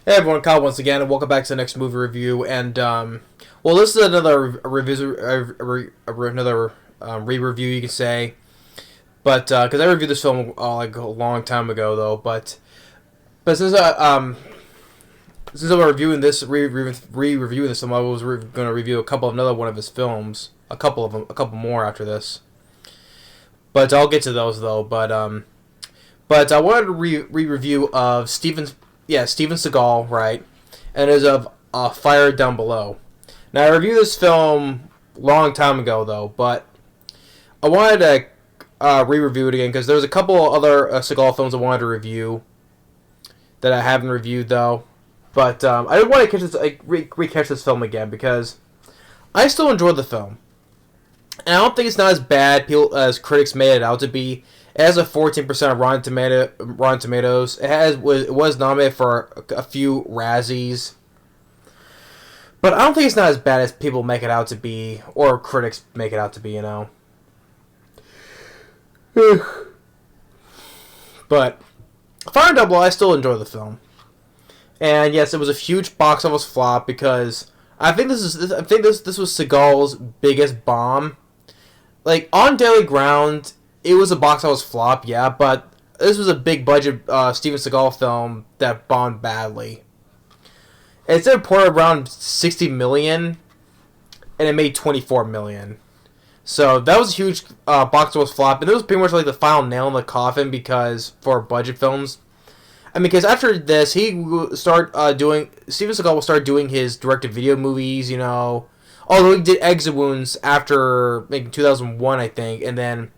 Hey everyone, Kyle once again, and welcome back to the next movie review. And well, this is another re-review, you can say. But because I reviewed this film like a long time ago, though. But since I'm reviewing this re-reviewing this film, I was going to review a couple of another one of his films, a couple more after this. But I'll get to those though. But I wanted to re-review of Steven Seagal, right? And it is of Fire Down Below. Now, I reviewed this film a long time ago, though, but I wanted to re-review it again because there's a couple other Seagal films I wanted to review that I haven't reviewed, though. But I did want to catch this film again because I still enjoyed the film. And I don't think it's not as bad as critics made it out to be. It has a 14% of Rotten Tomatoes. It was nominated for a few Razzies. But I don't think it's not as bad as people make it out to be, or critics make it out to be, you know. But Fire Down Below, I still enjoy the film. And yes, it was a huge box office flop because I think this was Seagal's biggest bomb. Like, on Daily Ground, it was a box office flop, yeah, but this was a big budget Steven Seagal film that bombed badly. It's reported around $60 million, and it made $24 million. So that was a huge box office flop, and it was pretty much like the final nail in the coffin for budget films. I mean, because after this, Steven Seagal will start doing his direct-to-video movies, you know. Although he did Exit Wounds after making 2001, I think, and then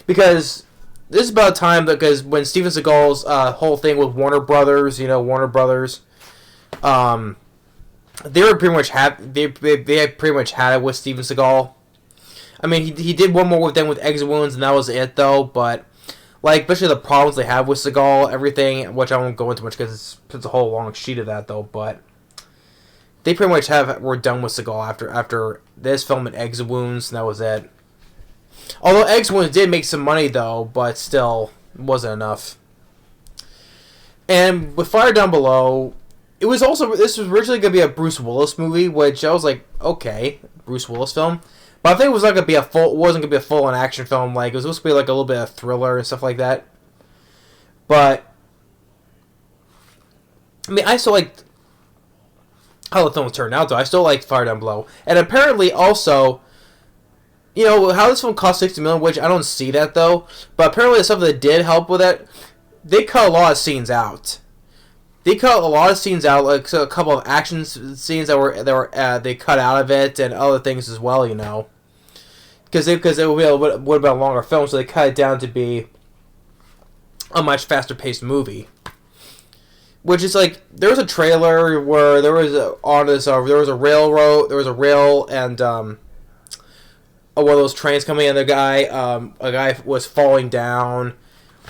because this is about time because when Steven Seagal's whole thing with Warner Brothers, they were pretty much they had pretty much had it with Steven Seagal. I mean, he did one more with them with Exit Wounds, and that was it though. But like, especially the problems they have with Seagal, everything, which I won't go into much because it's a whole long sheet of that though. But they pretty much were done with Seagal after this film and Exit Wounds, and that was it. Although Exit Wounds did make some money though, but still wasn't enough. And with Fire Down Below, this was originally gonna be a Bruce Willis movie, which I was like, okay, Bruce Willis film. But I think it was not gonna be wasn't gonna be a full-on action film. Like, it was supposed to be like a little bit of thriller and stuff like that. But I mean, I still liked how the film turned out, though. I still liked Fire Down Below. And apparently, also, how this film cost $60 million, which I don't see that, though. But apparently, the stuff that did help with it, they cut a lot of scenes out. They cut a lot of scenes out, like a couple of action scenes they cut out of it, and other things as well, because it would have been a longer film, so they cut it down to be a much faster paced movie. Which is like, there was a trailer where there was a rail and one of those trains coming in. A guy was falling down,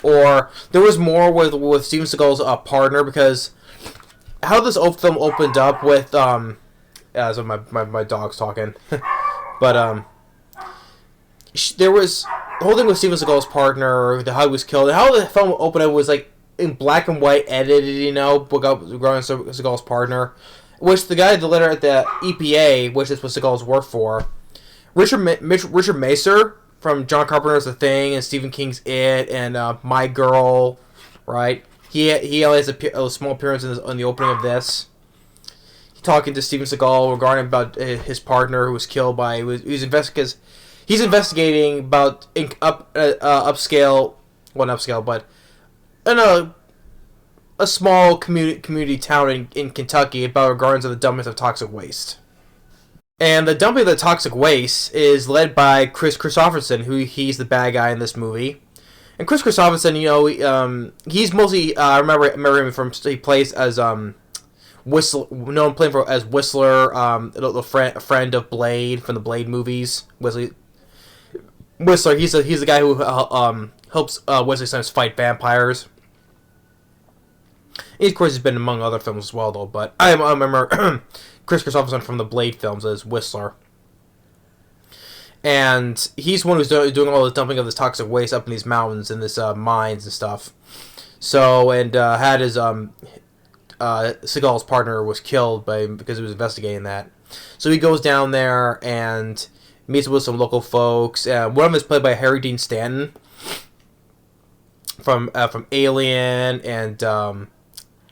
or there was more with Steven Seagal's partner, because how this film opened up with so my dog's talking, but there was the whole thing with Steven Seagal's partner, how he was killed, and how the film opened up was like in black and white edited, regarding Seagal's partner, which the guy, the letter at the EPA, which is what Seagal's worked for, Richard Macer from John Carpenter's The Thing and Stephen King's It and My Girl, right? He only has a small appearance in the opening of this. He's talking to Steven Seagal regarding about his partner who was killed by he's investigating about upscale, well, not upscale, but in a small community town in Kentucky about regards to the dumping of toxic waste. And the dumping of the toxic waste is led by Chris Christopherson, he's the bad guy in this movie. And Chris Christopherson, he's mostly I remember him from, he plays as Whistler, known playing as Whistler, the friend of Blade from the Blade movies. Whistler, he's the guy who helps Wesley Snipes fight vampires. He, of course, has been among other films as well, though. But I remember Chris Christopherson from the Blade films as Whistler. And he's the one who's doing all the dumping of this toxic waste up in these mountains and this mines and stuff. So, and had his Seagal's partner was killed because he was investigating that. So he goes down there and meets with some local folks. One of them is played by Harry Dean Stanton from Alien and John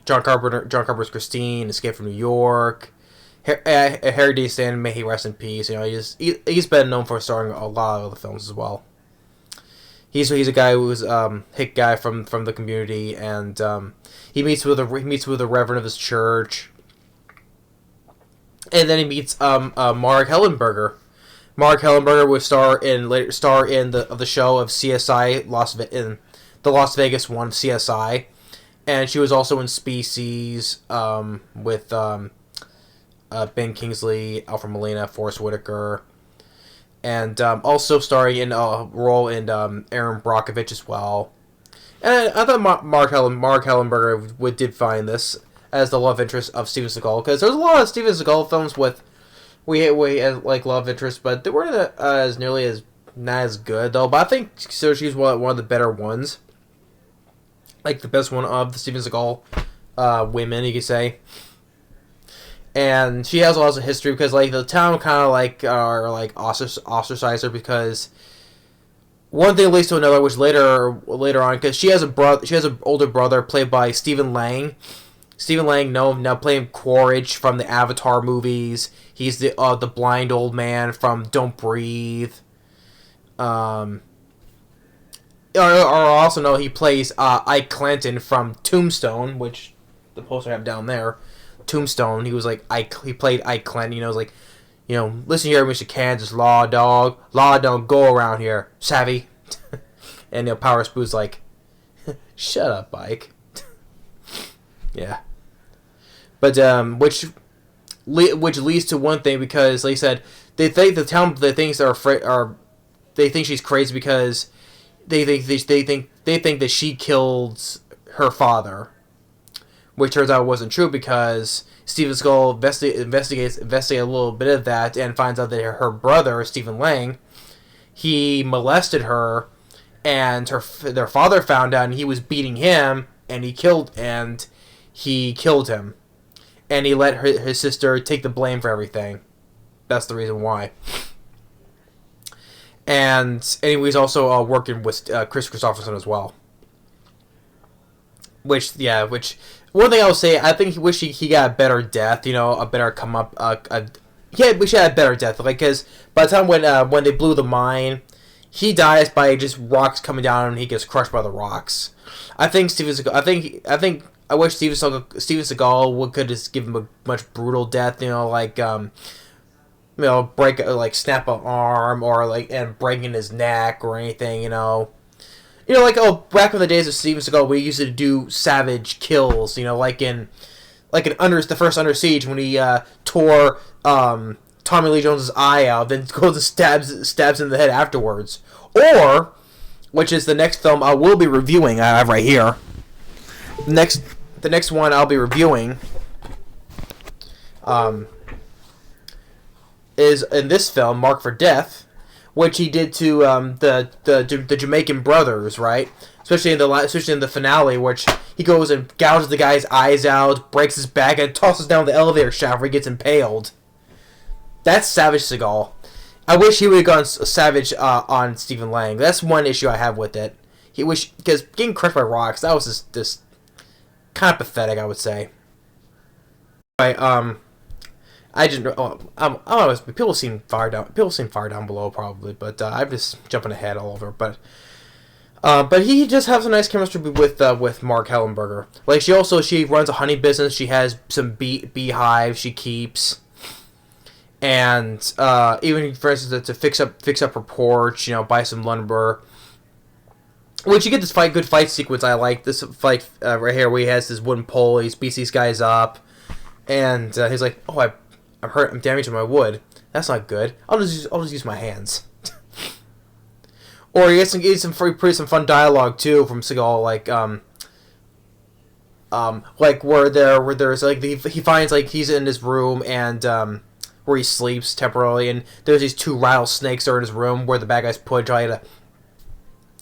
Carpenter's Christine, Escape from New York. Harry Dean Stanton, may he rest in peace. He's been known for starring a lot of other films as well. He's a guy who's hit guy from the community, and he meets with a reverend of his church, and then he meets Mark Hellenberger. Mark Hellenberger would star in the show of CSI in the Las Vegas one of CSI, and she was also in Species with Ben Kingsley, Alfred Molina, Forrest Whitaker. And also starring in a role in Aaron Brockovich as well. And I thought Mark Hellenberger did find this as the love interest of Steven Seagal, because there's a lot of Steven Seagal films with we like love interest, but they weren't as nearly as not as good though. But I think so. She's one of the better ones, like the best one of the Steven Seagal women, you could say. And she has lots of history because, like, the town kind of, like, are, like, ostracize her because one thing leads to another, which later on, because she has an older brother played by Stephen Lang. Stephen Lang, now playing Quaritch from the Avatar movies. He's the blind old man from Don't Breathe. Or also know he plays Ike Clanton from Tombstone, which the poster I have down there. Tombstone, he was like he played Ike Clanton, like, listen here, Mr. Kansas, law dog don't go around here, savvy. And Power Spoo's like, shut up, Ike. Yeah, but which leads to one thing, because like I said, they think the town they think she's crazy because they think that she killed her father. Which turns out wasn't true, because Steven Seagal investigates a little bit of that and finds out that her brother, Stephen Lang, he molested her, and their father found out, and he was beating him, and he killed him, and he let his sister take the blame for everything. That's the reason why. And he's also working with Chris Christopherson as well. Which one thing I will say, I think he wish he got a better death, a better come up. Yeah, we should have a better death, like, because by the time when they blew the mine, he dies by just rocks coming down and he gets crushed by the rocks. I think Steven Seagal. I wish Steven Seagal could just give him a much brutal death, break snap an arm or and breaking his neck or anything, back in the days of Steven Seagal, we used to do savage kills, like in the first Under Siege, when he tore Tommy Lee Jones' eye out, then goes and stabs in the head afterwards. Or, which is the next film I will be reviewing, I have right here. The next one I'll be reviewing is in this film, Marked for Death, which he did to the Jamaican brothers, right? Especially in the finale, which he goes and gouges the guy's eyes out, breaks his back, and tosses down the elevator shaft where he gets impaled. That's Savage Seagal. I wish he would have gone savage on Stephen Lang. That's one issue I have with it. Because getting crushed by rocks, that was just kind of pathetic, I would say. Right, I just people seem far down below probably, but I'm just jumping ahead all over. But he just has a nice chemistry with Mark Hellenberger. Like she runs a honey business. She has some beehives she keeps, and even for instance to fix up her porch, buy some lumber. Which you get this good fight sequence. I like this fight right here where he has this wooden pole. He beats these guys up, and he's like, "Oh, I'm damaging my wood. That's not good. I'll just use my hands." Or he gets some fun dialogue too from Seagal, where there's he finds he's in his room and where he sleeps temporarily, and there's these two rattlesnakes that are in his room where the bad guys put try to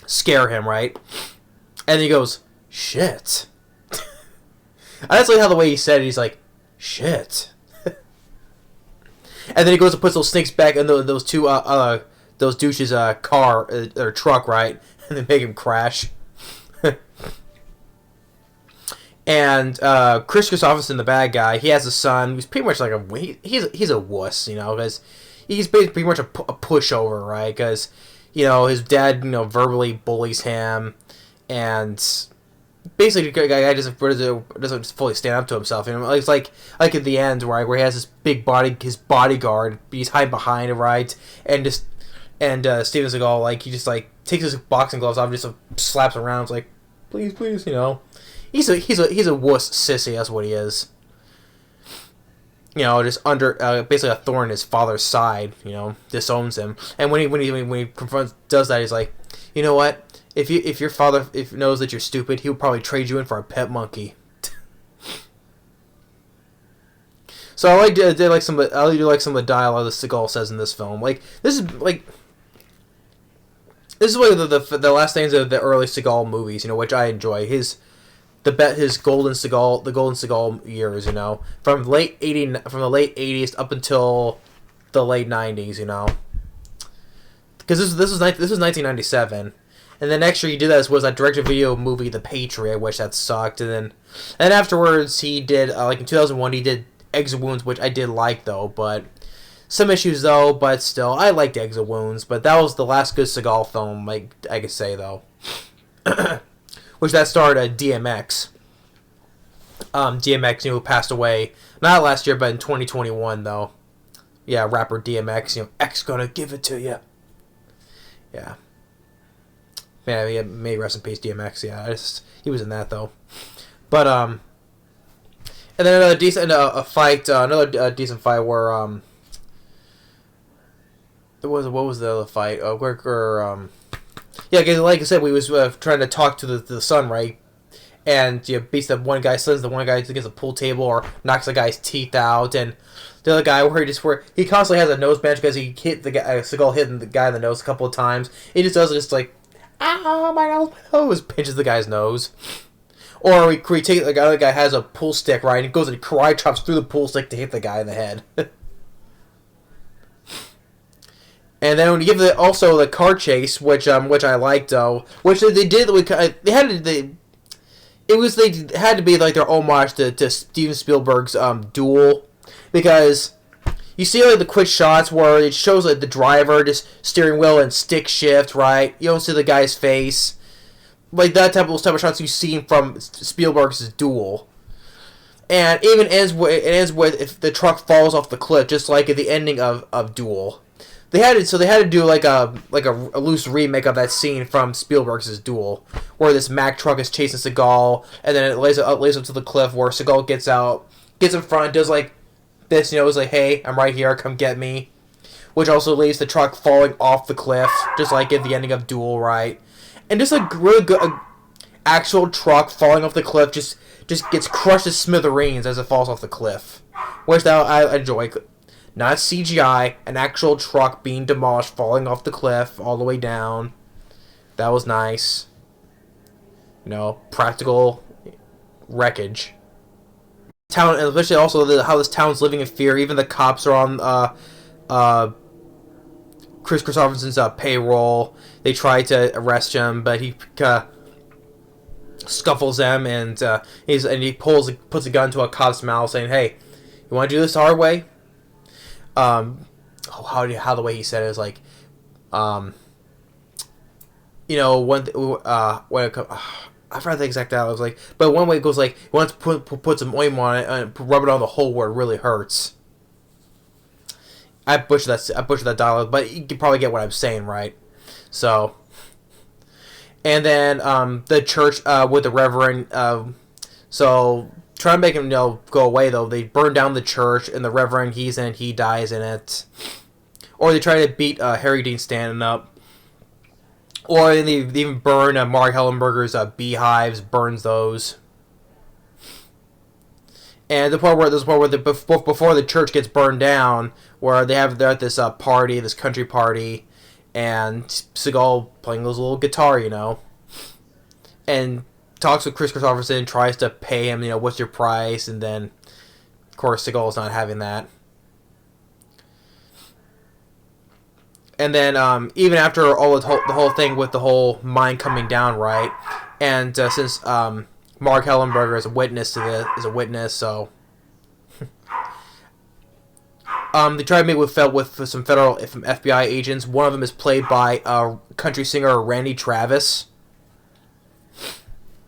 scare him, right? And he goes, "Shit." I just like how the way he said it. He's like, shit. And then he goes and puts those snakes back in those those douches' car or truck, right? And they make him crash. And Chris Christopherson, the bad guy, he has a son who's pretty much like he's a wuss, you know, because he's pretty much a pushover, right? Because his dad verbally bullies him, and basically the guy doesn't fully stand up to himself. It's like at the end, right, where he has this big his bodyguard, he's hiding behind it, right, and Steven Seagal, like, he just like takes his boxing gloves off, and just slaps around, it's like, please, he's a wuss sissy. That's what he is. Just under basically a thorn in his father's side. Disowns him. And when he does that, he's like, you know what? If your father knows that you're stupid, he would probably trade you in for a pet monkey. So I do like some of the dialogue that Seagal says in this film. Like this is one of the last things of the early Seagal movies. Which I enjoy. His golden Seagal years. From the late '80s up until the late '90s. Because this was 1997. And then next year he did was that direct-to-video movie, The Patriot, which that sucked. And afterwards he did, like in 2001, he did Eggs and Wounds, which I did like, though. But some issues, though, but still, I liked Eggs and Wounds. But that was the last good Seagal film, like I could say, though. Which that starred DMX. DMX, who passed away, not last year, but in 2021, though. Yeah, rapper DMX, X gonna give it to you. Yeah. Yeah, may rest in peace, DMX. Yeah, he was in that though. But and then another decent fight where what was the other fight? Yeah, cause like I said, we was trying to talk to the son, right? And beats the one guy, sends the one guy against a pool table or knocks the guy's teeth out, and the other guy where he constantly has a nose bench because he hit the guy. Seagal hit the guy in the nose a couple of times. He just does it just like, ow, my nose, pinches the guy's nose. Or we take the other guy has a pool stick, right, and he goes and karate chops through the pool stick to hit the guy in the head. And then when you give also the car chase, which I liked though, which they did, they had to be like their homage to Steven Spielberg's Duel, because you see like the quick shots where it shows like the driver just steering wheel and stick shift, right? You don't see the guy's face, like that type of shots you see from Spielberg's Duel. And it ends with if the truck falls off the cliff, just like at the ending of Duel. They had to do like a loose remake of that scene from Spielberg's Duel, where this Mack truck is chasing Seagal, and then it lays up to the cliff, where Seagal gets in front, does like this, is like, hey, I'm right here, come get me, which also leaves the truck falling off the cliff, just like at the ending of Duel, right? And just a really good actual truck falling off the cliff just gets crushed to smithereens as it falls off the cliff, which I enjoy. Not CGI, an actual truck being demolished, falling off the cliff all the way down. That was nice. Practical wreckage. Town, and especially also how this town's living in fear. Even the cops are on Chris Christopherson's payroll. They try to arrest him, but he scuffles them, and he puts a gun to a cop's mouth, saying, "Hey, you want to do this the hard way?" How the way he said it is like, I forgot the exact dialogue. It was like, but one way it goes like, he wants to put some ointment on it and rub it on the hole where it really hurts. I butchered that dialogue, but you can probably get what I'm saying, right? So, and then the church with the reverend, so. Try to make him go away though. They burn down the church, and the reverend he dies in it. Or they try to beat Harry Dean Stanton up. Or they even burn Mark Hellenberger's beehives, burns those. And the part where before the church gets burned down, where they're at this party, this country party, and Seagal playing those little guitar, and talks with Chris Christopherson, tries to pay him, what's your price, and then, of course, Seagal's not having that. And then, even after all the whole thing with the whole mine coming down, right? And since Mark Hellenberger is a witness to this, so they try to meet with some federal FBI agents. One of them is played by country singer Randy Travis.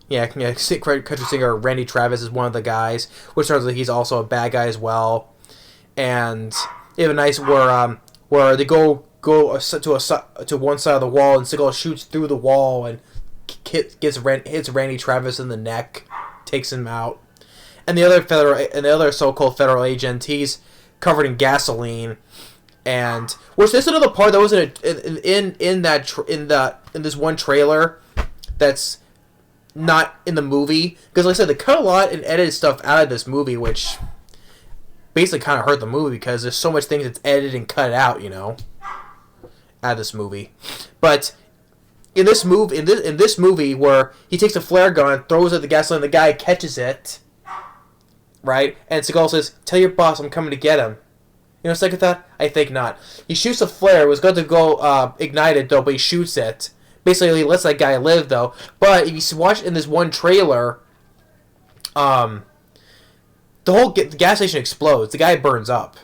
Yeah, country singer Randy Travis is one of the guys, which turns out he's also a bad guy as well. And they have a nice where they go to one side of the wall, and Seagal shoots through the wall and hits Randy Travis in the neck, takes him out. And the other so-called federal agent, he's covered in gasoline, and which this is another part that was in this one trailer that's not in the movie, because like I said, they cut a lot and edited stuff out of this movie, which basically kind of hurt the movie because there's so much things that's edited and cut out, out of this movie. But in this movie where he takes a flare gun, throws it at the gasoline, the guy catches it, right? And Seagal says, "Tell your boss I'm coming to get him." Second thought? I think not. He shoots a flare. It was going to go ignited though, but he shoots it. Basically, he lets that guy live, though. But if you watch in this one trailer, the gas station explodes. The guy burns up.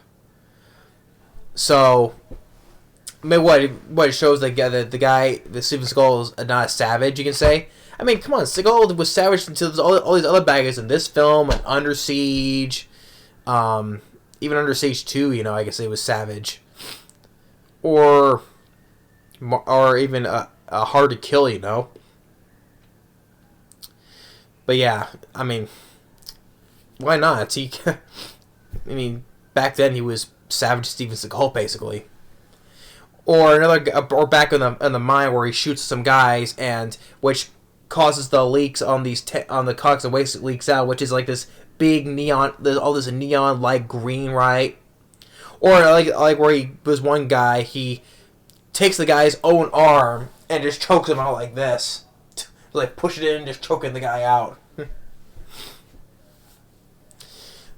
So, I mean, what it shows the Steven Seagal is not a savage, you can say. I mean, come on, Seagal was savage until all these other bad guys in this film, and Under Siege, even Under Siege 2, I guess it was savage. Or even Hard to Kill, But yeah, I mean, why not? Back then he was savage Steven Seagal, basically. Or back in the mine where he shoots some guys, and which causes the leaks on the cogs and waste leaks out, which is like this big neon, all this neon light green, right? Or like where was one guy, he takes the guy's own arm and just chokes him out like this. Like, push it in, just choking the guy out.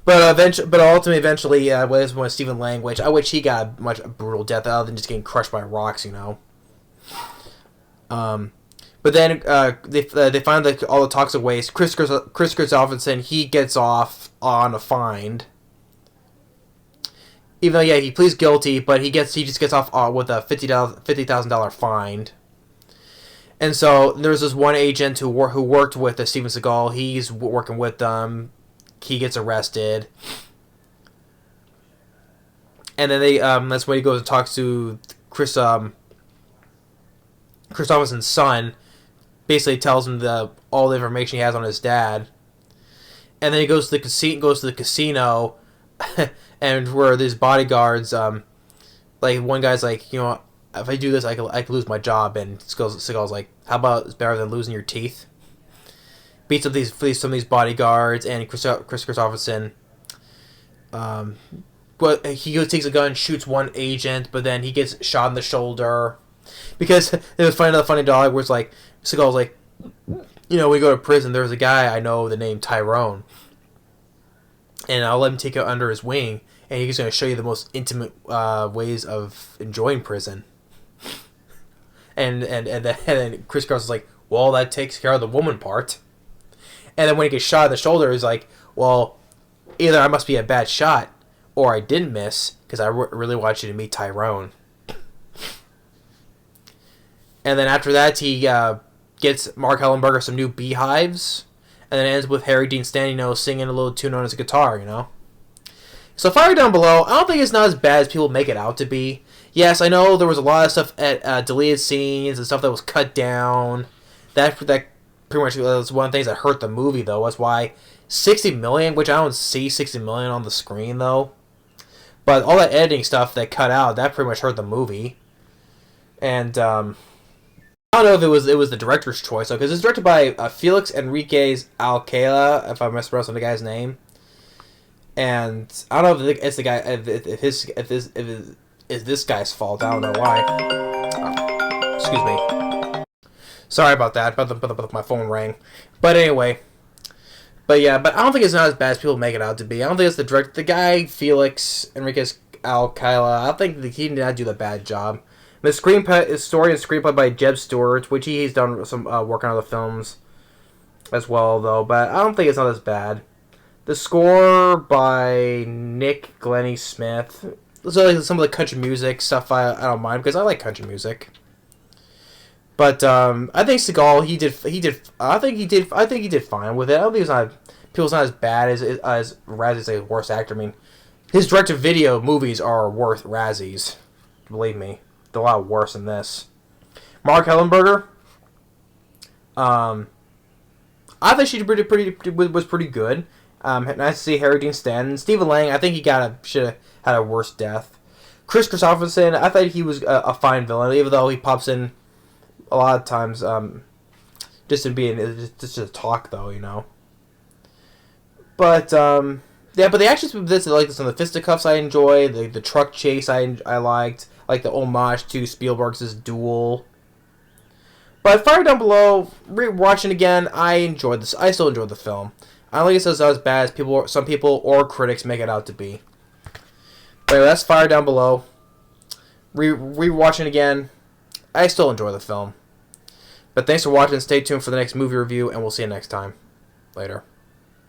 But eventually, was one Stephen Lang, which he got a much brutal death other than just getting crushed by rocks, But then they find all the toxic waste. Chris Christopherson, he gets off on a fine. Even though, he pleads guilty, but he just gets off with a $50,000 fine. And so there's this one agent who worked with Steven Seagal. He's working with them. He gets arrested, and then that's when he goes and talks to Christopherson's son. Basically, tells him all the information he has on his dad, and then he goes to the casino, and where these bodyguards, like one guy's like, if I do this, I could lose my job, and Seagal's like, how about it's better than losing your teeth? Beats up some of these bodyguards, and Chris Christopherson, he takes a gun, shoots one agent, but then he gets shot in the shoulder. Because it was another funny dialogue where it's like, Seagal's like, we go to prison, there's a guy I know, the name Tyrone, and I'll let him take you under his wing, and he's going to show you the most intimate ways of enjoying prison. And then Chris Cross is like, well, that takes care of the woman part. And then when he gets shot in the shoulder, he's like, well, either I must be a bad shot, or I didn't miss, because I really want you to meet Tyrone. And then after that, he gets Mark Hellenberger some new beehives, and then it ends with Harry Dean Stanton, singing a little tune on his guitar, So Fire Down Below, I don't think it's not as bad as people make it out to be. Yes, I know there was a lot of stuff at deleted scenes and stuff that was cut down. That pretty much was one of the things that hurt the movie, though. That's why 60 million, which I don't see 60 million on the screen, though. But all that editing stuff that cut out, that pretty much hurt the movie. And I don't know if it was the director's choice, though, because it's directed by Felix Enriquez Alcala, if I'm mispronouncing the guy's name. And I don't know if it's the guy, if it's this guy's fault. I don't know why. Excuse me. Sorry about that. But my phone rang. But anyway. But yeah, but I don't think it's not as bad as people make it out to be. I don't think it's the guy, Felix Enriquez Alcala. I don't think he did not do the bad job. The screenplay, story and screenplay by Jeb Stewart, which he's done some work on other films as well, though. But I don't think it's not as bad. The score by Nick Glennie Smith. So like some of the country music stuff, I don't mind because I like country music. But I think Seagal I think he did fine with it. I don't think people's not as bad as Razzies a worst actor. I mean, his direct-to-video movies are worth Razzies. Believe me, they're a lot worse than this. Mark Hellenberger. I think she was pretty good. Nice to see Harry Dean Stanton. Stephen Lang, I think he should have had a worse death. Chris Christopherson, I thought he was a fine villain, even though he pops in a lot of times just to talk, though, you know. But yeah, but the actions of this, like some of the fisticuffs I enjoy, the truck chase I liked, like the homage to Spielberg's Duel. But Fire Down Below, watching again, I enjoyed this. I still enjoyed the film. I don't think it's as bad as some people or critics make it out to be. But anyway, that's Fire Down Below. Rewatching again, I still enjoy the film. But thanks for watching. Stay tuned for the next movie review, and we'll see you next time. Later.